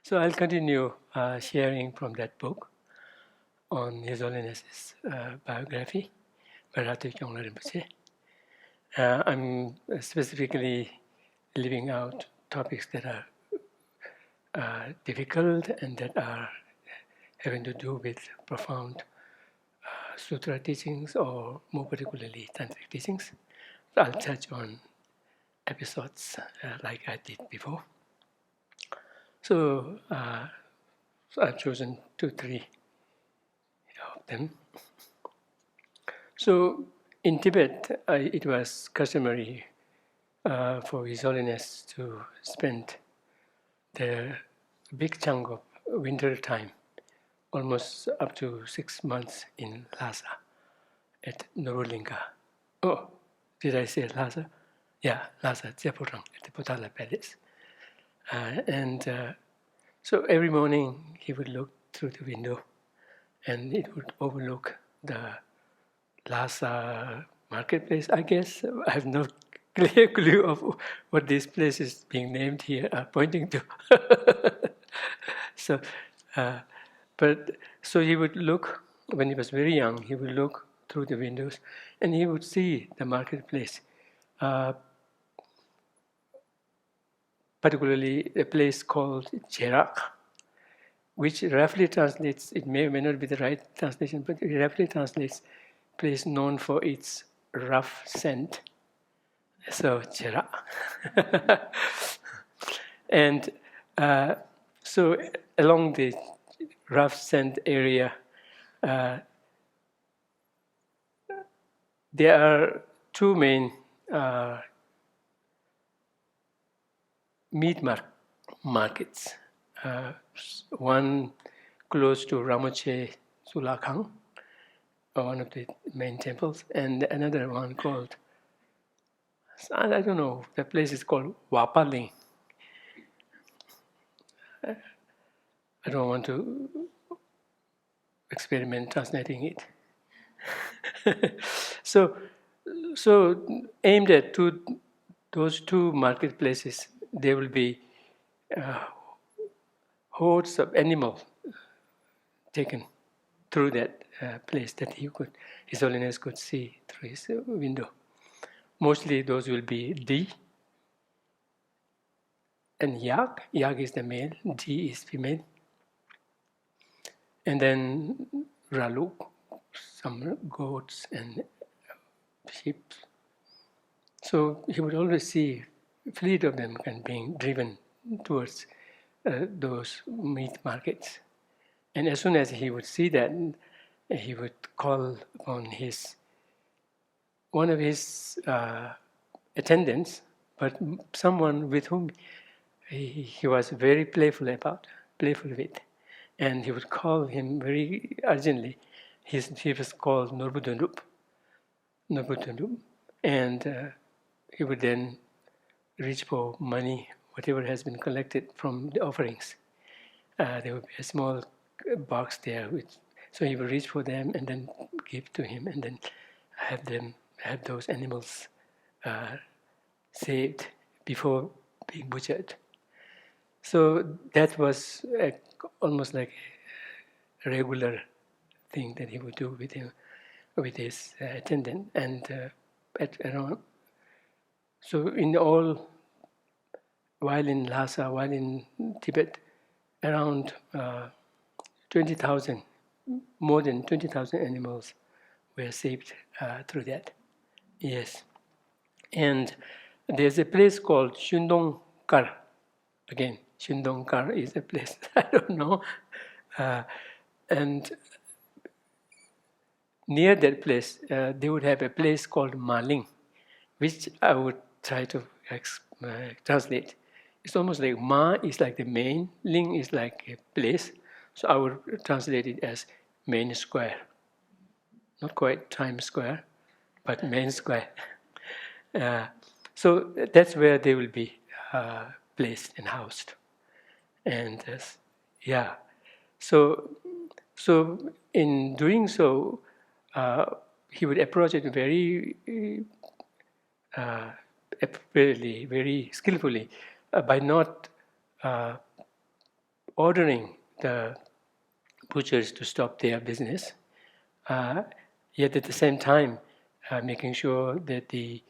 So I'll continue sharing from that book on His Holiness's biography, Bharata Kyongla Rinpoche. I'm specifically leaving out topics that are difficult and that are having to do with profound sutra teachings or more particularly tantric teachings. So I'll touch on episodes like I did before. So, I've chosen 2-3 of them. So in Tibet, it was customary for His Holiness to spend the big chunk of winter time, almost up to 6 months in Lhasa at Norulinga. Oh, did I say Lhasa? Yeah, Lhasa, Japurang, at the Potala Palace. So every morning he would look through the window and it would overlook the Lhasa marketplace. I guess I have no clear clue of what this place is being named here are pointing to. So, so he would look, when he was very young, he would look through the windows and he would see the marketplace. Particularly a place called Cherak, which roughly translates, it may or may not be the right translation, but it roughly translates place known for its rough scent. So, Cherak. And so along the rough scent area, there are two main meat markets. One close to Ramoche Sulakang, one of the main temples, and another one called, I don't know, the place is called Wapaling. I don't want to experiment translating it. So aimed at those two marketplaces, there will be hordes of animals taken through that place that His Holiness could see through his window. Mostly those will be D and Yak. Yak is the male, D is female. And then Raluk, some goats and sheep. So he would always see a fleet of them being driven towards those meat markets. And as soon as he would see that, he would call upon one of his attendants, but someone with whom he was very playful with. And he would call him very urgently. He was called Norbudunup. And he would then reach for money, whatever has been collected from the offerings. There would be a small box there, so he would reach for them and then give to him, and then have those animals saved before being butchered. So that was almost like a regular thing that he would do with his attendant, and so in all, while in Lhasa, while in Tibet, around 20,000, more than 20,000 animals were saved through that. Yes. And there's a place called Shundongkar. Again, Shundongkar is a place, I don't know. And near that place, they would have a place called Maling, which I would try to translate. It's almost like Ma is like the main, Ling is like a place. So I would translate it as main square. Not quite Times Square, but main square. So that's where they will be placed and housed. And so in doing so, he would approach it very appropriately, very skillfully, by not ordering the butchers to stop their business, yet at the same time making sure that the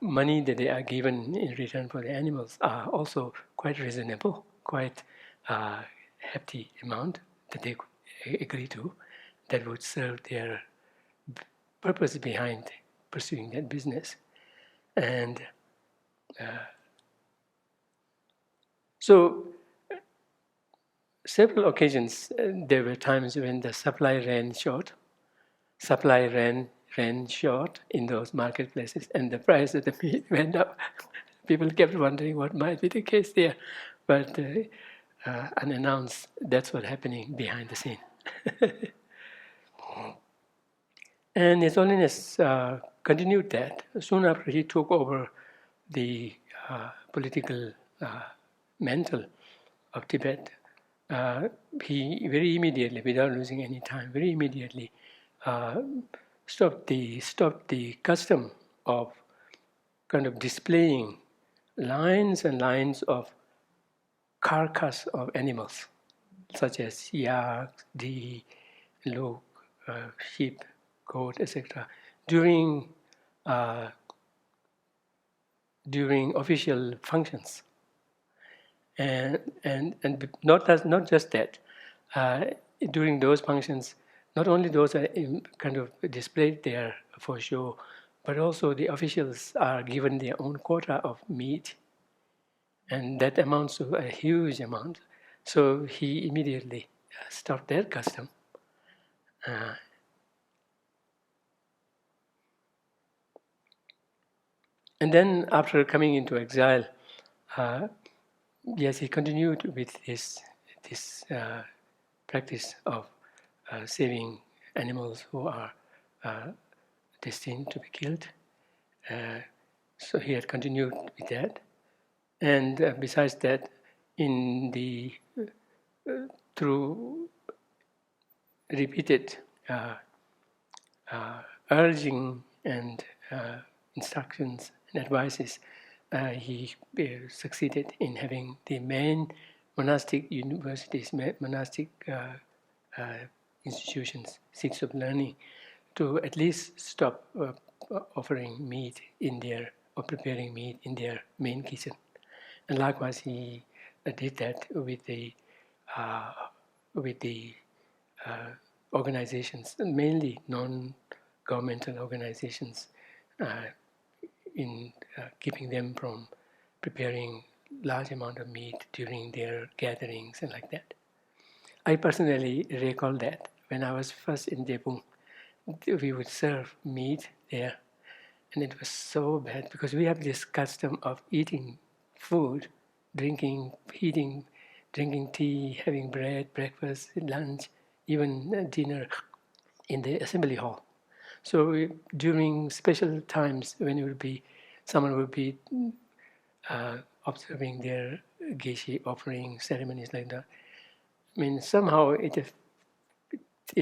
money that they are given in return for the animals are also quite reasonable, quite hefty amount that they agree to, that would serve their purpose behind pursuing that business. And so several occasions there were times when the supply ran short in those marketplaces, and the price of the meat went up. People kept wondering what might be the case there, but unannounced, that's what's happening behind the scene. And His Holiness continued that. Soon after he took over the political mantle of Tibet, he very immediately, without losing any time, very immediately stopped the custom of kind of displaying lines and lines of carcass of animals, such as yak, deer, look, sheep, goat, etc., during official functions, and not just that. During those functions, not only those are kind of displayed there for show, but also the officials are given their own quota of meat, and that amounts to a huge amount. So he immediately stopped that custom. And then after coming into exile, yes, he continued with this practice of saving animals who are destined to be killed. So he had continued with that. And besides that, in the through repeated urging and instructions and advices, he succeeded in having the main monastic universities, monastic institutions, seats of learning, to at least stop offering meat in their, or preparing meat in their main kitchen. And likewise, he did that with the organizations, mainly non-governmental organizations, in keeping them from preparing large amount of meat during their gatherings and like that. I personally recall that when I was first in Jepung, we would serve meat there, and it was so bad because we have this custom of eating food, drinking tea, having bread, breakfast, lunch, even dinner in the assembly hall. So during special times when someone would be observing their geshe offering ceremonies like that, I mean, somehow it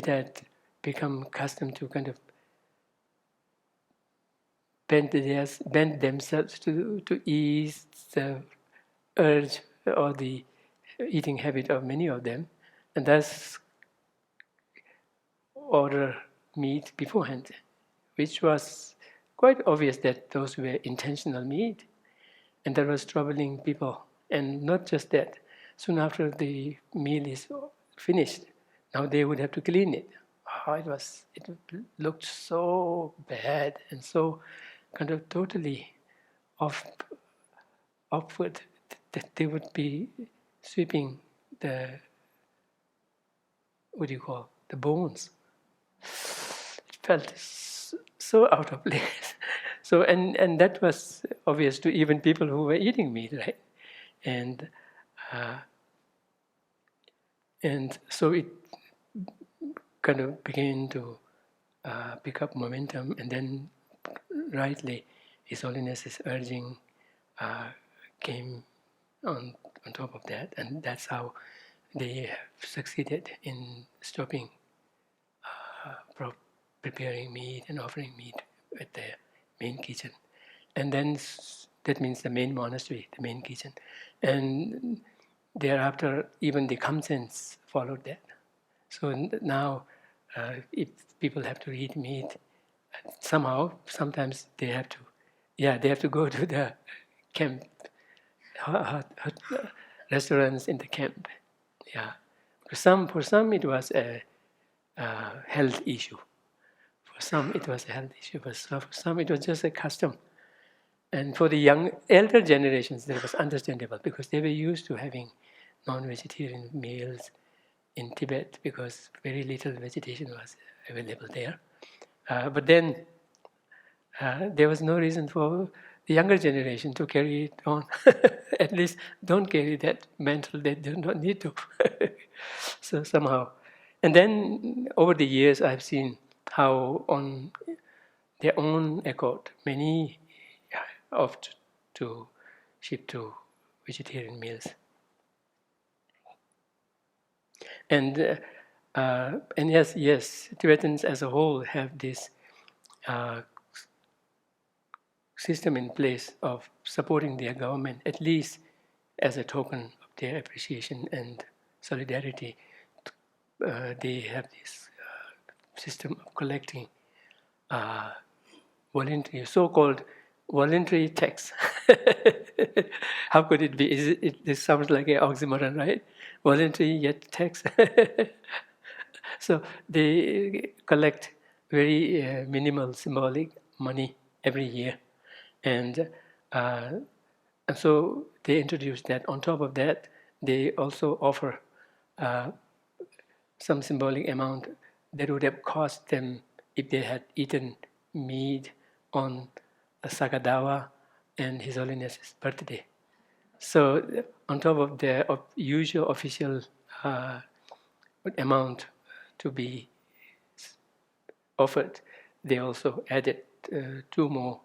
had become custom to kind of bend themselves to ease the urge or the eating habit of many of them, and thus order meat beforehand, which was quite obvious that those were intentional meat, and that was troubling people. And not just that, soon after the meal is finished, now they would have to clean it. Oh, it looked so bad and so kind of totally upward that they would be sweeping the, the bones. It felt so out of place. So and that was obvious to even people who were eating meat, right? And so it kind of began to pick up momentum, and then rightly His Holiness's urging came on top of that, and that's how they have succeeded in stopping preparing meat and offering meat at the main kitchen. And then that means the main monastery, the main kitchen. And thereafter, even the Kamsens followed that. So now, if people have to eat meat, sometimes they have to, they have to go to the camp, restaurants in the camp. Yeah, for some it was a health issue. For some it was a health issue, but for some it was just a custom. And for the elder generations, that was understandable because they were used to having non-vegetarian meals in Tibet because very little vegetation was available there. But then there was no reason for the younger generation to carry it on. At least don't carry that mantle, they do not need to. So somehow. And then over the years, I've seen how on their own accord, many opt to shift to vegetarian meals. And yes, Tibetans as a whole have this system in place of supporting their government, at least as a token of their appreciation and solidarity. They have this system of collecting voluntary, so-called voluntary tax. How could it be? This sounds like an oxymoron, right? Voluntary yet tax. So they collect very minimal symbolic money every year. And so they introduced that. On top of that, they also offer some symbolic amount that would have cost them if they had eaten meat on Sagadawa and His Holiness's birthday. So on top of the usual official amount to be offered, they also added two more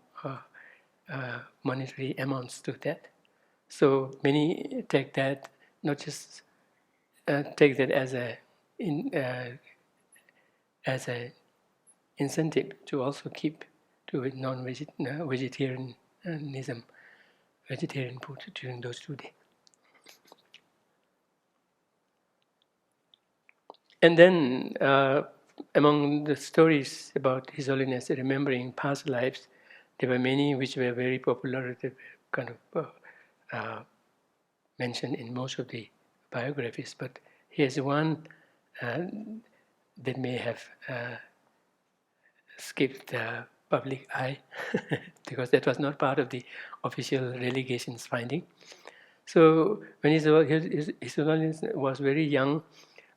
monetary amounts to that. So many take that, not just take that as a incentive to also keep to non-vegetarianism, vegetarian food during those 2 days. And then among the stories about His Holiness remembering past lives, there were many which were very popular, kind of mentioned in most of the biographies. But here's one that may have skipped the public eye because that was not part of the official relegation's finding. So when His Holiness was very young,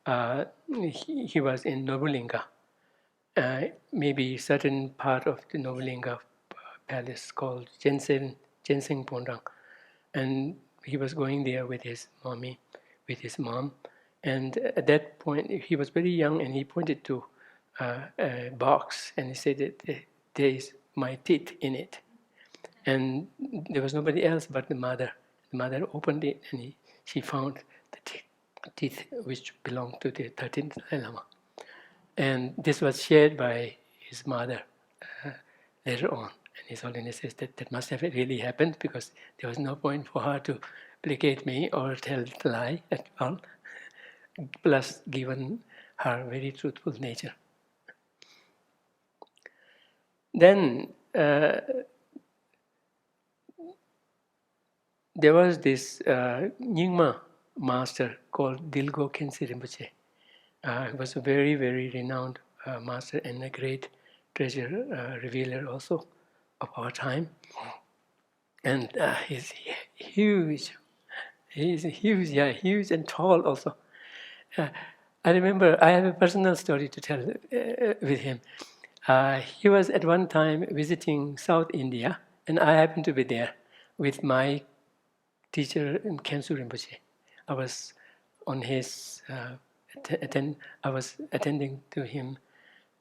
he was in Nobulinga, maybe certain part of the Nobulinga palace called Jenseng Pondang, and he was going there with his mom, and at that point he was very young, and he pointed to a box and he said that there is my teeth in it, and there was nobody else but the mother. The mother opened it and she found the teeth which belonged to the 13th Dalai Lama. And this was shared by his mother later on. And His Holiness says that must have really happened because there was no point for her to placate me or tell the lie at all, plus given her very truthful nature. Then there was this Nyingma master called Dilgo Khyentse Rinpoche. He was a very, very renowned master and a great treasure revealer also of our time. And he's huge. He's huge, huge and tall also. I remember, I have a personal story to tell with him. He was at one time visiting South India, and I happened to be there with my teacher Khyentse Rinpoche. I was on his I was attending to him,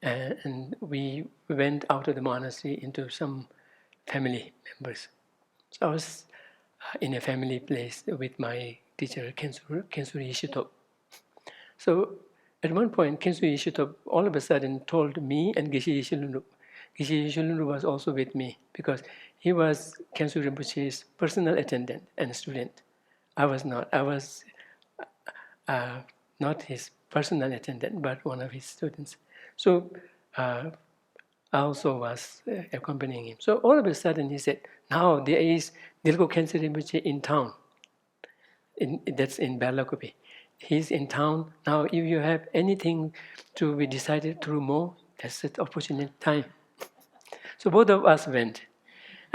and we went out of the monastery into some family members. So I was in a family place with my teacher Khyentse Yishitop. So at one point, Khyentse Yishitop all of a sudden told me and Geshe Yishilundu. Geshe Yishilundu was also with me because he was Khyentse Rinpoche's personal attendant and student. I was not. I was not his personal attendant, but one of his students. So I also was accompanying him. So all of a sudden he said, now there is Dilgo Khyentse Rinpoche in town. That's in Balakopi. He's in town. Now if you have anything to be decided through more, that's the opportunity time. So both of us went.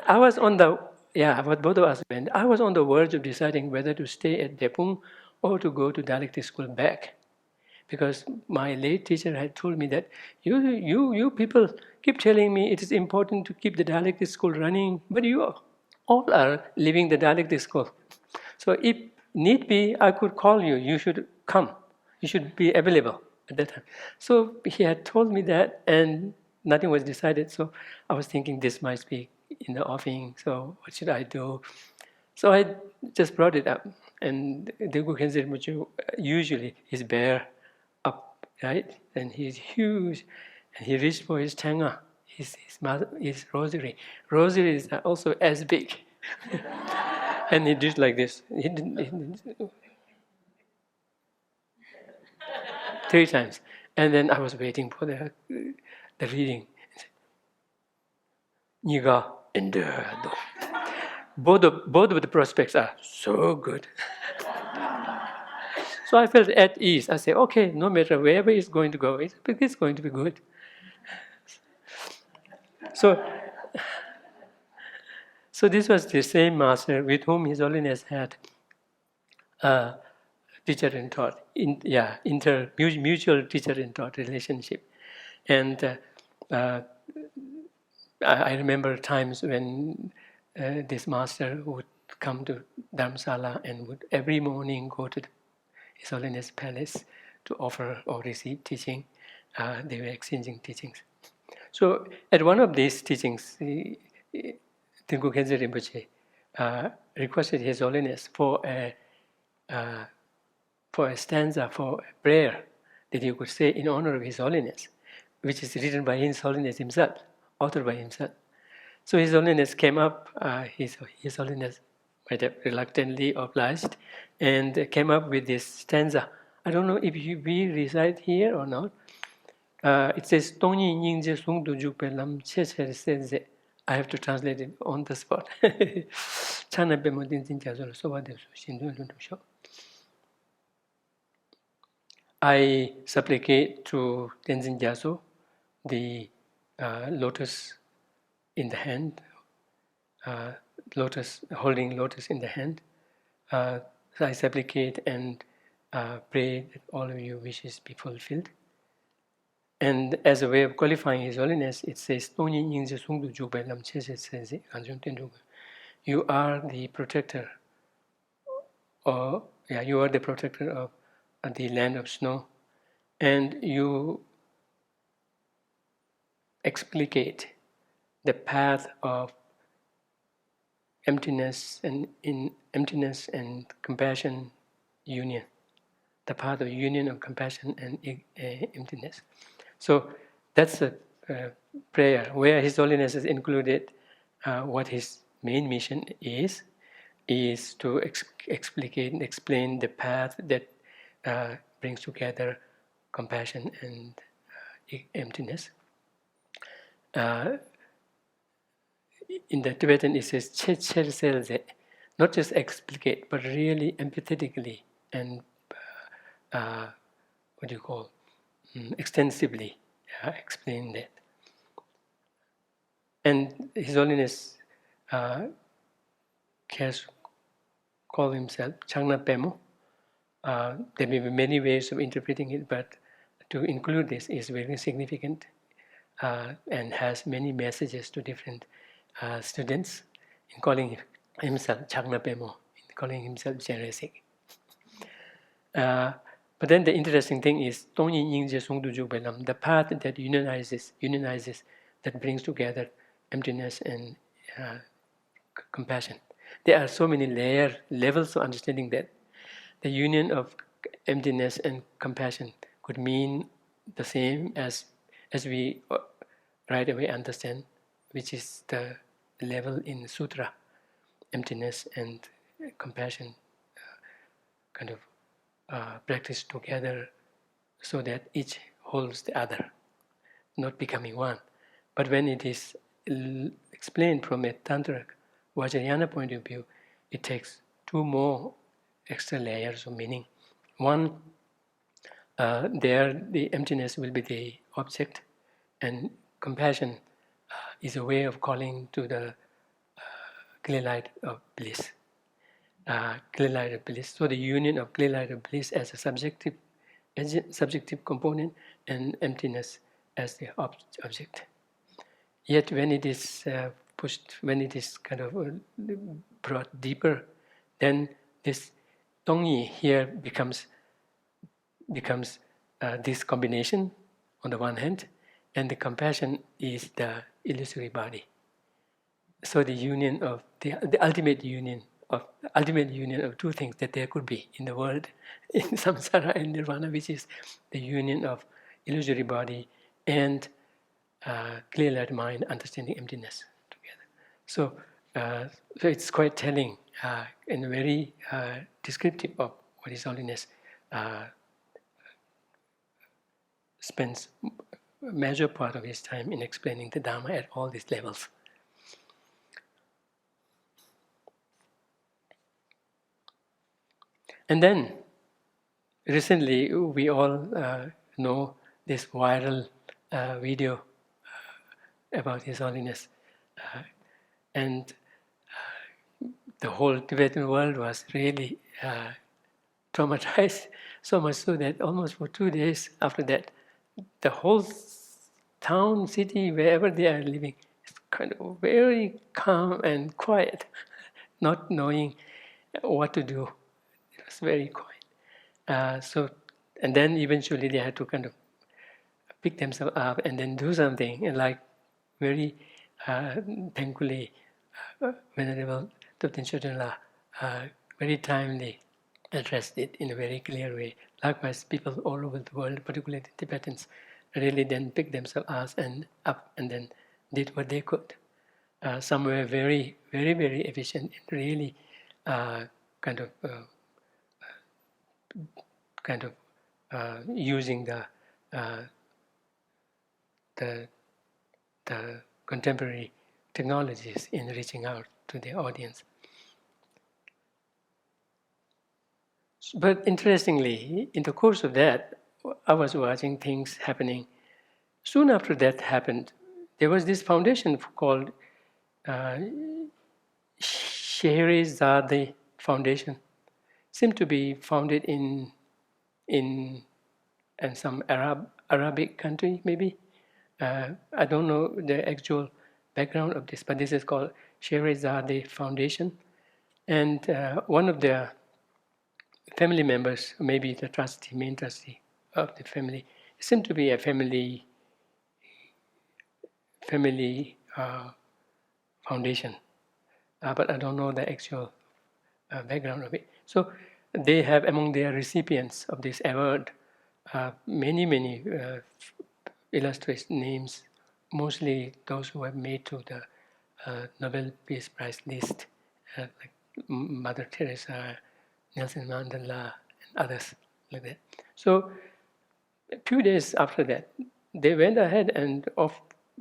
I was on the, but both of us went. I was on the verge of deciding whether to stay at Depung or to go to dialectic school back. Because my late teacher had told me that you people keep telling me it is important to keep the dialectic school running, but you all are leaving the dialectic school. So if need be, I could call you. You should come. You should be available at that time. So he had told me that, and nothing was decided. So I was thinking this might be in the offing. So what should I do? So I just brought it up, and Dilgo Khyentse Rinpoche usually is bare up, right? And he's huge, and he reached for his changa, his rosary. Rosaries are also as big. And he did like this. He did 3 times. And then I was waiting for the reading. Niga endure. Both of the prospects are so good. So I felt at ease. I said, okay, no matter wherever it's going to go, it's going to be good. So this was the same master with whom His Holiness had teacher and taught, mutual teacher and taught relationship. And I remember times when this master would come to Dharamsala and would every morning go to His Holiness Palace to offer or receive teaching. They were exchanging teachings. So at one of these teachings, Dilgo Khyentse Rinpoche requested His Holiness for a stanza, for a prayer that you could say in honor of His Holiness, which is written by His Holiness himself, authored by himself. So His Holiness came up, His Holiness might have reluctantly obliged, and came up with this stanza. I don't know if we recite here or not. It says, "Tongyi nyingje sungdu jukpe lam che che senze." I have to translate it on the spot. I supplicate to Tenzin Gyatso, the lotus in the hand, holding lotus in the hand. I supplicate and pray that all of your wishes be fulfilled. And as a way of qualifying His Holiness, it says, you are the protector, you are the protector of the land of snow, and you explicate the path of emptiness and compassion union, the path of union of compassion and emptiness. So that's a prayer where His Holiness has included what his main mission is to explicate and explain the path that brings together compassion and emptiness. In the Tibetan, it says "che cher selze," not just explicate, but really empathetically and extensively explain that. And His Holiness cares call himself Changna Pemo. There may be many ways of interpreting it, but to include this is very significant and has many messages to different students in calling himself Changna Pemo, in calling himself Jeresik. But then the interesting thing is the path that unionizes, that brings together emptiness and compassion. There are so many levels of understanding that the union of emptiness and compassion could mean the same as we right away understand, which is the level in Sutra, emptiness and compassion kind of practice together so that each holds the other, not becoming one. But when it is explained from a Tantric Vajrayana point of view, it takes two more extra layers of meaning. One, there the emptiness will be the object, and compassion is a way of calling to the clear light of bliss. Clear light of bliss. So the union of clear light of bliss as a subjective component and emptiness as the object. Yet when it is pushed, when it is kind of brought deeper, then this tongyi here becomes this combination on the one hand, and the compassion is the illusory body. So the union of the ultimate union of two things that there could be in the world, in samsara and nirvana, which is the union of illusory body and clear light mind, understanding emptiness together. So, so it's quite telling and very descriptive of what His Holiness spends a major part of his time in explaining the Dharma at all these levels. And then, recently, we all know this viral video about His Holiness. And the whole Tibetan world was really traumatized, so much so that almost for 2 days after that, the whole town, city, wherever they are living, is kind of very calm and quiet, not knowing what to do. It was very quiet. And then eventually they had to kind of pick themselves up and then do something. And like very thankfully, Venerable Thupten Chodronla very timely addressed it in a very clear way. Likewise, people all over the world, particularly the Tibetans, really then picked themselves up and then did what they could. Some were very, very, very efficient in really using the contemporary technologies in reaching out to the audience. But interestingly, in the course of that, I was watching things happening. Soon after that happened, there was this foundation called Scheherazade Foundation. Seemed to be founded in some Arabic country, maybe. I don't know the actual background of this, but this is called Scheherazade Foundation. And one of the family members, maybe the trustee, main trustee of the family, seemed to be a family foundation, but I don't know the actual background of it. So they have among their recipients of this award many illustrious names, mostly those who have made to the Nobel Peace Prize list, like Mother Teresa, Nelson Mandela, and others like that. So a few days after that, they went ahead and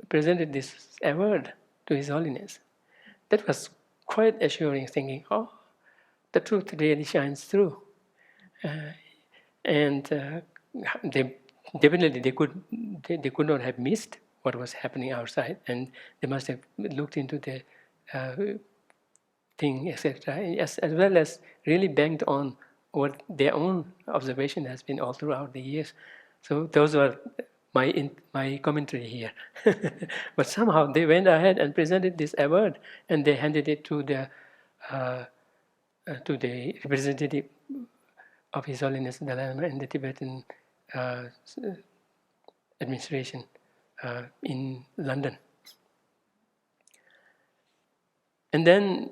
presented this award to His Holiness. That was quite assuring, thinking, oh, the truth really shines through. And they definitely they could not have missed what was happening outside, and they must have looked into the thing, etc., as well as really banked on what their own observation has been all throughout the years. So those were my commentary here. But somehow they went ahead and presented this award, and they handed it to the representative of His Holiness Dalai Lama and the Tibetan administration in London. And then,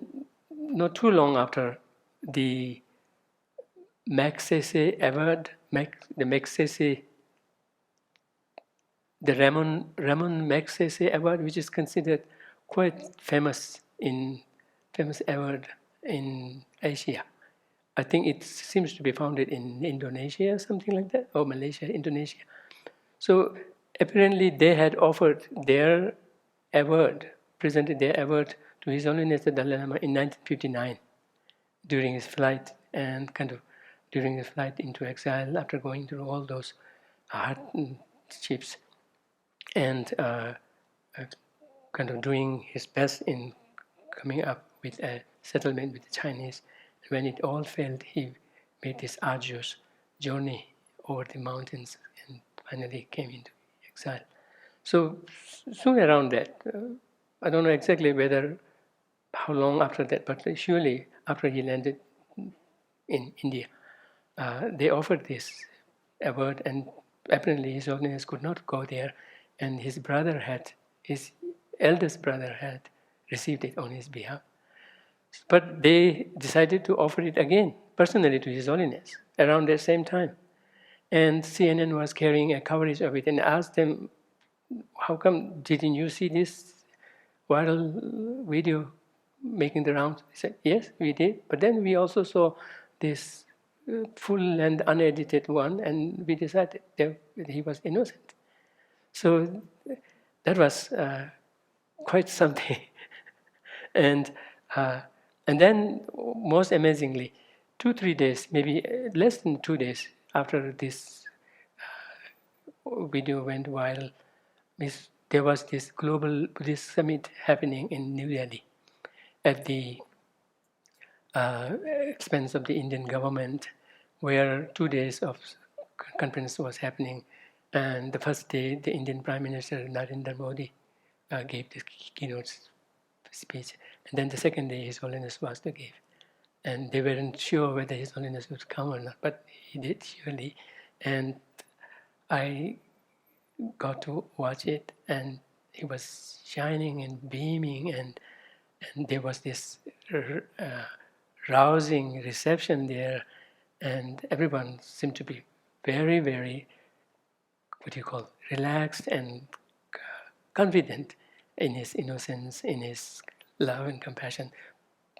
not too long after, the Magsaysay Award, the Ramon Magsaysay Award, which is considered quite famous award in Asia, I think it seems to be founded in Indonesia, something like that, or Malaysia, Indonesia. So apparently they had offered their award, presented their award to His Holiness the Dalai Lama in 1959 during his flight during his flight into exile after going through all those hardships and doing his best in coming up with a settlement with the Chinese. When it all failed, he made this arduous journey over the mountains and finally came into exile. So soon around that, I don't know exactly how long after that, but surely after he landed in India, they offered this award, and apparently His Holiness could not go there, and his eldest brother had received it on his behalf. But they decided to offer it again, personally, to His Holiness around the same time. And CNN was carrying a coverage of it and asked them, how come didn't you see this viral video making the rounds? They said, yes, we did. But then we also saw this full and unedited one, and we decided that he was innocent. So that was quite something. And then, most amazingly, 2-3 days, maybe less than 2 days after this video went viral, there was this global Buddhist summit happening in New Delhi at the expense of the Indian government, where 2 days of conference was happening. And the first day, the Indian Prime Minister Narendra Modi gave the keynote speech. And then the second day, His Holiness was to give. And they weren't sure whether His Holiness would come or not, but he did surely. And I got to watch it, and he was shining and beaming, and there was this rousing reception there, and everyone seemed to be very, very, relaxed and confident in his innocence, in his love and compassion,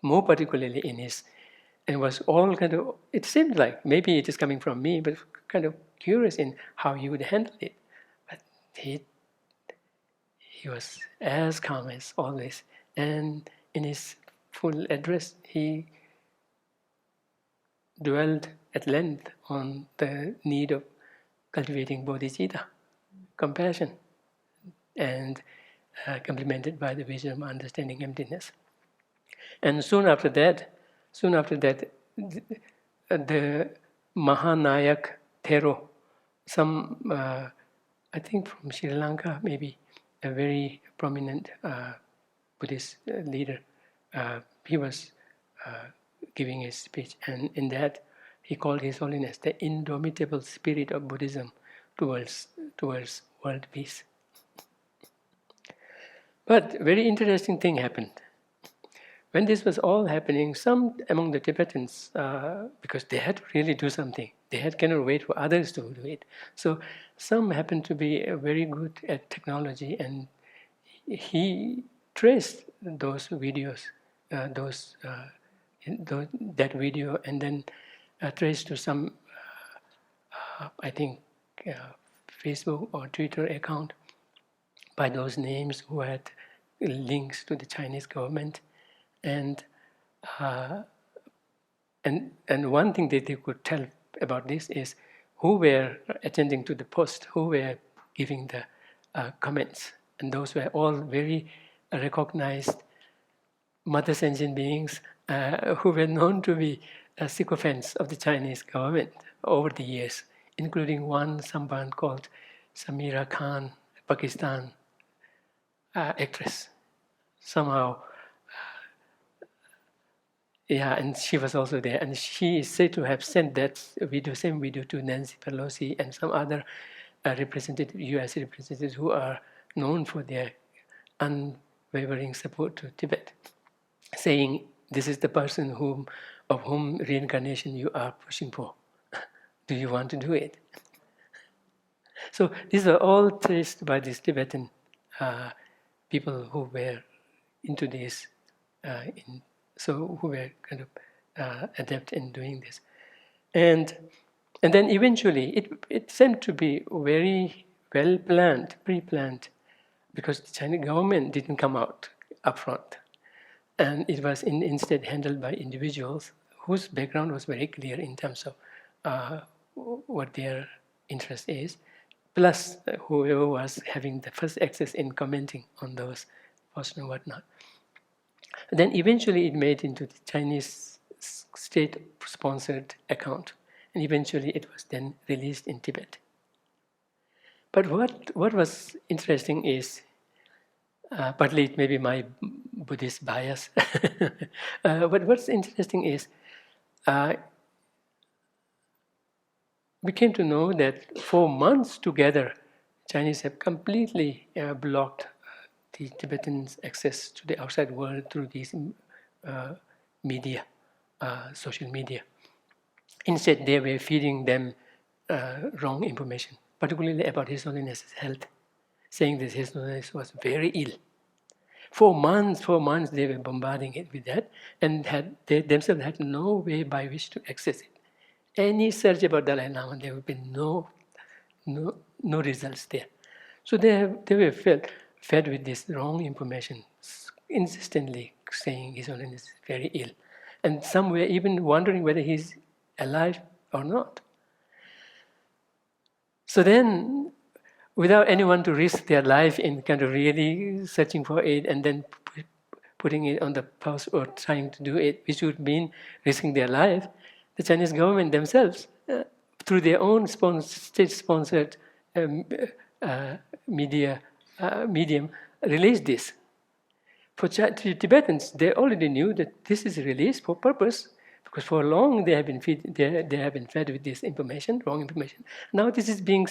more particularly in his, and it was all it seemed like maybe it is coming from me, but kind of curious in how he would handle it. But he was as calm as always, and in his full address, he dwelled at length on the need of cultivating bodhicitta, compassion, and complemented by the wisdom, understanding emptiness. And soon after that, the Mahanayak Thero, some, I think from Sri Lanka, maybe a very prominent Buddhist leader, he was giving a speech, and in that he called His Holiness the indomitable spirit of Buddhism towards world peace. But very interesting thing happened. When this was all happening, some among the Tibetans, because they had to really do something, they cannot wait for others to do it. So some happened to be very good at technology, and he traced those videos, that video, and then traced to some, I think, Facebook or Twitter account by those names who had links to the Chinese government. And one thing that they could tell about this is who were attending to the post, who were giving the comments, and those were all very recognized mother sentient beings who were known to be sycophants of the Chinese government over the years, including someone called Samira Khan, Pakistan actress. Somehow, and she was also there, and she is said to have sent that same video to Nancy Pelosi and some other U.S. representatives who are known for their unwavering support to Tibet, saying, "This is the person of whom reincarnation you are pushing for. Do you want to do it?" So these are all traced by these Tibetan people who were into this, who were adept in doing this. And then eventually it seemed to be very well planned, pre-planned, because the Chinese government didn't come out upfront. And it was instead handled by individuals whose background was very clear in terms of what their interest is, plus whoever was having the first access in commenting on those posts and whatnot. Then eventually it made into the Chinese state-sponsored account, and eventually it was then released in Tibet. But what was interesting is, partly it may be my Buddhist bias, but what's interesting is we came to know that for months together, Chinese have completely blocked the Tibetans' access to the outside world through these media, social media. Instead, they were feeding them wrong information, particularly about His Holiness's health, saying that His Holiness was very ill. For months, they were bombarding it with that, and they themselves had no way by which to access it. Any search about Dalai Lama, there would be no results there. So they were fed with this wrong information, insistently saying His Holiness is very ill. And some were even wondering whether he's alive or not. So then, without anyone to risk their life in kind of really searching for it and then putting it on the pause or trying to do it, which would mean risking their life, the Chinese government themselves, through their own state-sponsored medium, released this. For Tibetans, they already knew that this is released for purpose, because for long they have been fed with this information, wrong information. Now this is being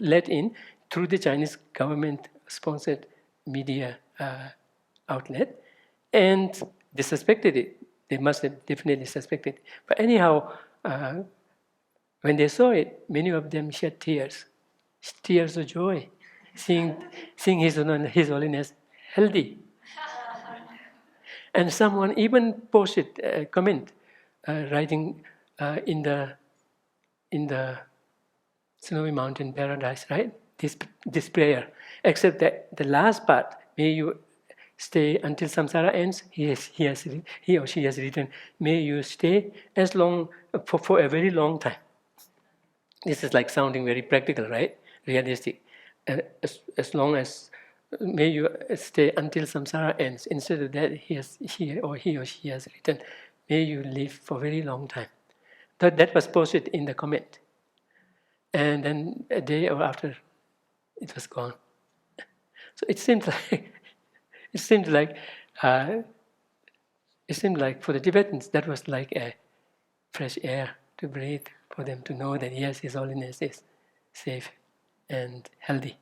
let in through the Chinese government-sponsored media outlet, and they suspected it. They must have definitely suspected it. But anyhow, when they saw it, many of them shed tears of joy, seeing His Holiness healthy. And someone even posted a comment, writing in the Snowy Mountain Paradise, right? This prayer, except that the last part, may you stay until samsara ends. He or she has written, may you stay as long for a very long time. This is like sounding very practical, right? Realistic. As long as, may you stay until samsara ends. Instead of that, he or she has written, may you live for a very long time. That was posted in the comment. And then a day or after, it was gone. So it seemed like for the Tibetans, that was like a fresh air to breathe, for them to know that yes, His Holiness is safe and healthy.